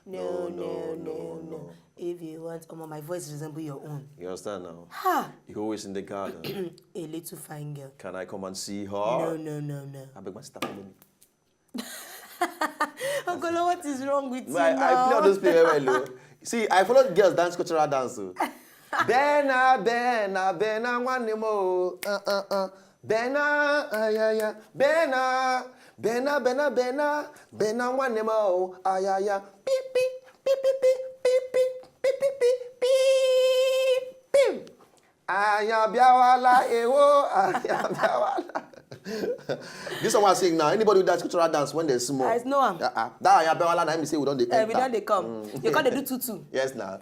No. If you want, my voice resembles your own. You understand now? Ha! You're always in the garden. A little fine girl. Can I come and see her? No. I beg my sister for money. Ogolor, what is wrong with you I now? play all those people well. See, I follow girls dance, cultural dance. Bena, one nemo. Bena, ayaya. Bena, one nemo. Ayaya. Beep, beep, beep, beep, beep, beep, beep, beep, beep, beep. Ayabiawala, ayabiawala. This one I sing now. Anybody who does cultural dance when they're small? I know him. That ayabiawala, now me say we don't enter. We don't they come. You can't do tutu. Yes, now.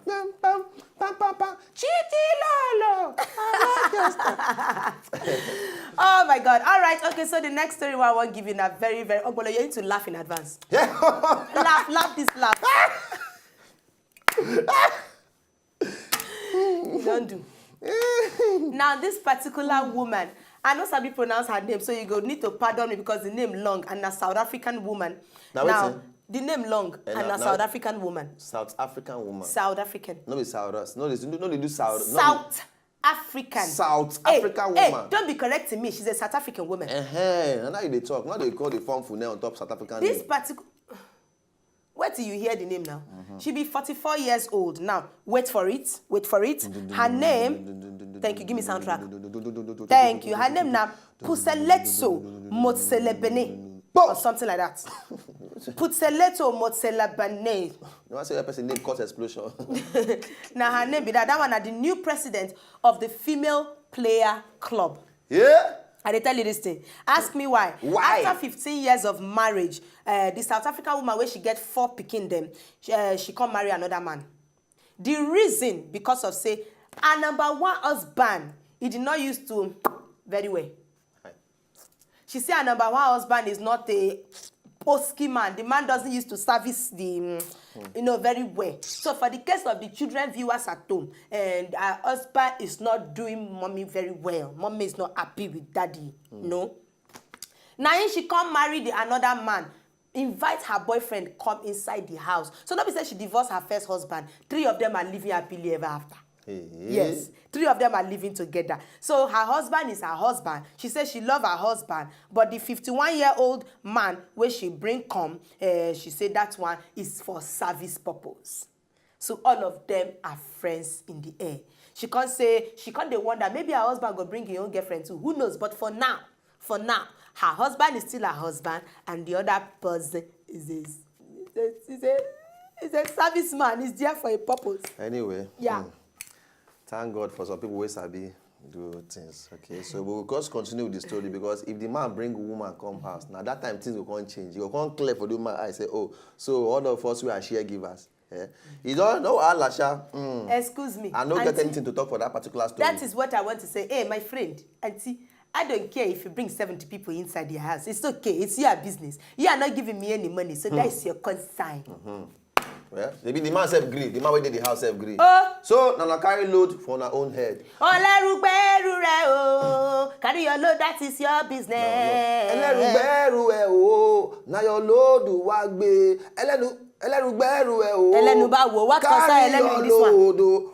Chiti lolo. Oh my God. All right. Okay. So the next story I want to give you a very, very. Ogolor, you need to laugh in advance. laugh this laugh. Don't do. Now this particular woman, I know some people pronounce her name, so you go need to pardon me because the name long and a South African woman. Now the name long and a South African woman. South African woman. South African. No, it's South. No, they do South. South African. South African woman. Hey, don't be correcting me. She's a South African woman. And now they talk. Now they call the form full name on top South African. This particular. Wait till you hear the name now. She be 44 years old now. Wait for it. Her name. Thank you. Give me soundtrack. Thank you. Her name now. Puseletso Motselebene. Or something like that. Puseletso Motselebene. No, I say that person name cause explosion. Now her name be that one are the new president of the Female Player Club. Yeah. I dey tell you this thing. Ask me why. Why? After 15 years of marriage, the South African woman, where she get 4 pikin them, she can't marry another man. The reason, because of say, her number 1 husband, he did not used to very well. Hi. She say her number 1 husband is not a posky man. The man doesn't used to service the, very well. So for the case of the children viewers at home, and her husband is not doing mommy very well. Mommy is not happy with daddy. No. Now she can't marry another man. Invite her boyfriend come inside the house. So nobody said she divorced her first husband. 3 of them are living happily ever after. Hey. Yes, 3 of them are living together. So her husband is her husband. She says she loves her husband, but the 51-year-old man where she bring come, she said that one is for service purpose. So all of them are friends in the air. She can't they wonder maybe her husband will bring his own girlfriend too. Who knows? But for now, her husband is still her husband, and the other person is a serviceman. He's there for a purpose. Anyway. Yeah. Thank God for some people who sabi do things. Okay, so we will just continue with the story because if the man bring a woman come house, now that time things will come change. You will come clear for the woman. I say, oh, so all of us we are share givers. Yeah. You don't know Alasha. Excuse me. I don't get anything to talk for that particular story. That is what I want to say. Hey, my friend, auntie, I don't care if you bring 70 people inside your house. It's okay. It's your business. You are not giving me any money, so that is your concern. Well, maybe the man self-agree. The man who did the house self-agree. Oh. So, now carry load for her own head. Carry your load, that is your business. Now your load wagbe. Elenu bawo, what concern Elenu in this one?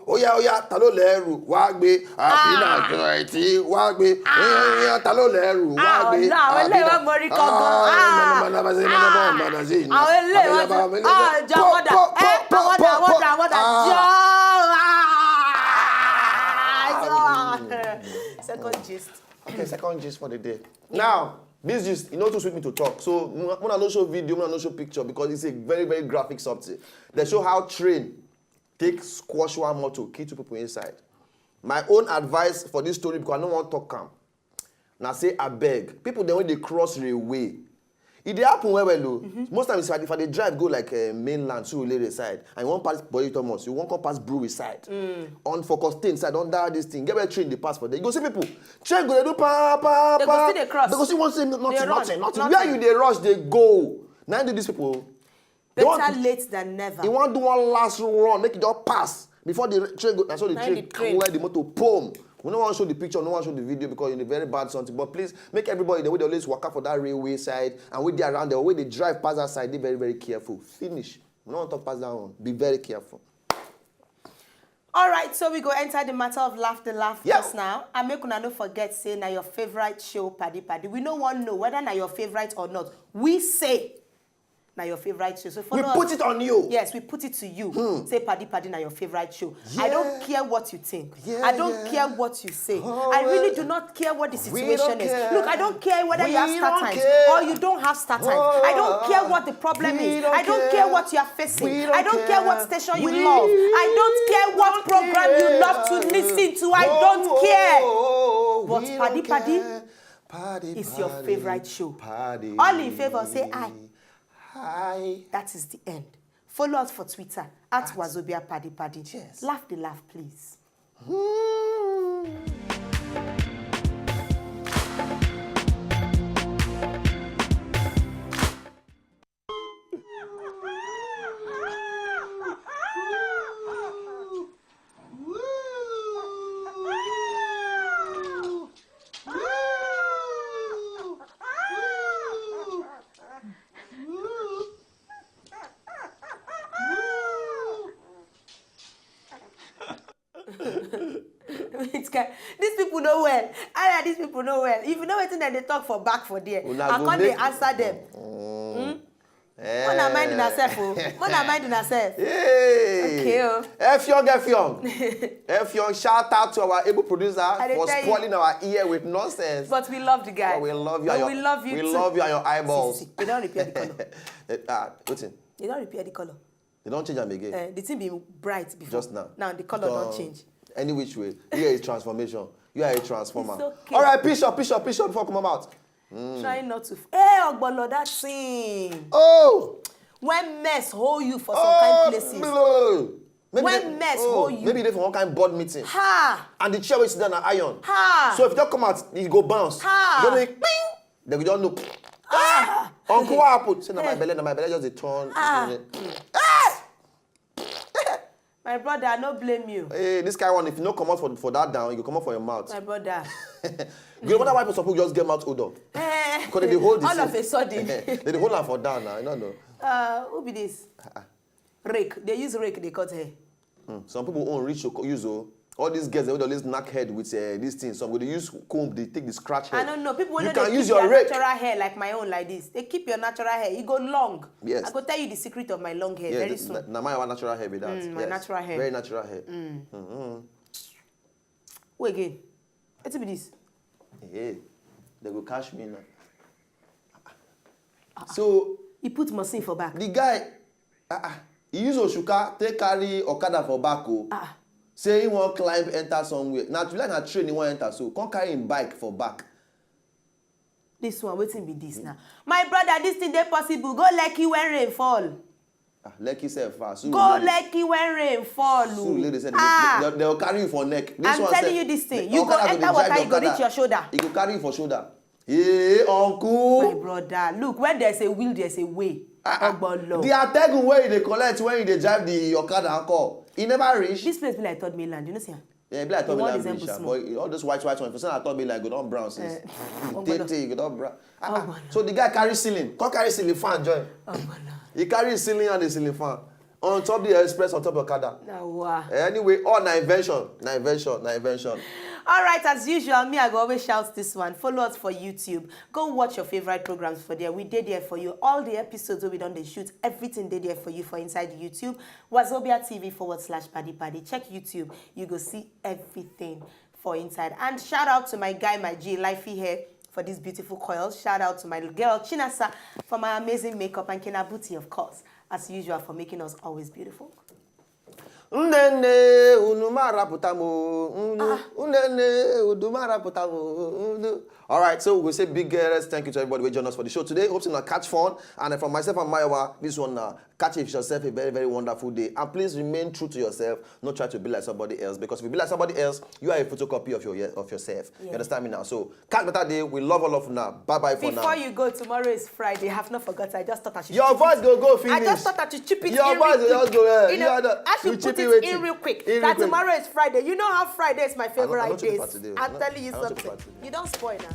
Oya, talo leru wagbe. Abina joiti wagbe. Talo leru wagbe. Second gist. Okay, second gist for the day. Now, this gist, you know, too sweet me to talk. So, I'm going to show video, I'm going to show picture because it's a very, very graphic something. They show how train take squash one motor, kill 2 people inside. My own advice for this story, because I don't want to talk calm. Now say, I beg. People, then when they cross railway, it dey happen well, though. Most times, if I drive, go like mainland, Surulere side, and you want pass Boy Thomas, you want to pass Brewery side. On for Costain side, under this thing, get where train they pass for there. You go see people, train go, they do pa. They go see they cross. They go see one say nothing. Where you they rush, they go. Now do these people. Better late than never. You want to do one last run, make it just pass before the train go. And so the train clear the motor, boom. We don't want to show the picture, no one show the video because it's a very bad something. But please make everybody the way they always walk out for that railway side and with they around the way they drive past that side, they very, very careful. Finish. We don't talk past that one. Be very careful. All right, so we go enter the matter of laugh Yeah. just now. And make una no forget, say, na your favorite show, Paddy. We no want to know whether na your favorite or not. We say, na your favorite show. So We put it on you. Yes, we put it to you. Say, Paddy, na your favorite show. Yeah. I don't care what you think. Yeah, I don't care what you say. Oh, I really do not care what the situation is. care. Look, I don't care whether you have We start don't times care. or you don't have start times. I don't care what the problem We is. don't I don't care. care what you are facing. We don't I don't care what care. station you We love. I don't care what don't program you love to care. listen to. I don't care. But We Paddy don't Paddy care. Paddy, is your favorite show. Paddy. All in favor, say aye. Hi. That is the end. Follow us for Twitter at Wazobia Paddy. Yes. Laugh the laugh, please. These people know well. These people know well. If you know anything, then they talk for back for there. I can't they answer them. One am minding herself. One am minding herself. Hey. Okay. F Young, shout out to our able producer for spoiling our ear with nonsense. But we love the guy. But we love you. But And we love you we too. love you and your eyeballs. See. They don't repair the color. What's it? They don't repair the color. They don't change them again. The thing be bright before. Just now. Now the color don't change. Any which way. Here is transformation. You are a transformer. It's okay. All right, bishop before I come out. Trying not to. Hey, Ogolor, that thing. Oh! When mess hold you for some kind places. Maybe When mess hold you. Maybe they for one kind board meeting. Ha! And the chair will sit down and iron. Ha! So if you don't come out, you go bounce. Ha! You don't make ping. Then we don't know. Ah! Uncle, what happened? Say, my belly just a turn. Ah! My brother, I no blame you. Hey, this guy one, if you don't come out for that down, you go come out for your mouth. My brother. You wonder why people just get mouth odor? Because they hold this. All of a sudden. They hold her for down now. I don't know. Who be this? Rake. They use rake, they cut hair. Some people own rich use all these girls, they would always knock head with this thing. Some they use comb, they take the scratch head. I don't know. People you know can they use keep your their rake. natural hair like my own like this. They keep your natural hair. You go long. Yes. I go tell you the secret of my long hair very soon. Now my natural hair with that. My natural hair. Very natural hair. Who again? Let's be this. Hey, they will catch me now. So He put machine for back. the guy, he use Oshuka, take carry Okada for back. Say he won't climb, enter somewhere. Now to like a train, he won't enter. So can't carry him bike for back. This one, waiting be this now. My brother, this thing they possible. Go Lekki when rain fall. Lekki self fast. Go Lekki when rain fall. Lady said they will carry you for neck. This I'm one telling said, you this thing. You go enter water, you go reach your shoulder. He go carry you for shoulder. Hey, uncle. My brother, look, when there's a will, there's a way. Ogolor. The attack way they collect when they drive the Okada and call. He never reach. This place be like third mainland, you know, see? Yeah, be like third one mainland resemble bridge, small. but all those white one. For some I thought be like go down brown since. Ogolor. Go down brown. Ogolor. So the guy carry ceiling. Come carry ceiling fan join. Ogolor. He carry ceiling and the ceiling fan. On top the express, on top of Okada. Nah. Anyway, all na invention. All right, as usual, me, I go always shout this one. Follow us for YouTube. Go watch your favorite programs for there. We did there for you. All the episodes we done, they shoot. Everything they there for you for inside YouTube. Wazobia TV/Paddy. Check YouTube. You go see everything for inside. And shout out to my guy, my G, Lifey here, for these beautiful coils. Shout out to my girl, Chinasa, for my amazing makeup. And Kenabuti, of course, as usual, for making us always beautiful. Unene unumara putamo. Unene udumara putamo. All right, so we'll say big thank you to everybody who joined us for the show today. Hope to catch fun. And from myself and Mayowa, this one, catch yourself a very, very wonderful day. And please remain true to yourself. Not try to be like somebody else. Because if you be like somebody else, you are a photocopy of yourself. Yeah. You understand me now? So, catch better day. We love all of you now. Bye-bye for now. Before you go, tomorrow is Friday. I have not forgotten. I just thought I should Your voice go finish. I just thought I should chip it Your in voice real just quick. go, You know, I should put it in real quick. That tomorrow is Friday. You know how Friday is my favorite days. I'm telling you something. You don't spoil now.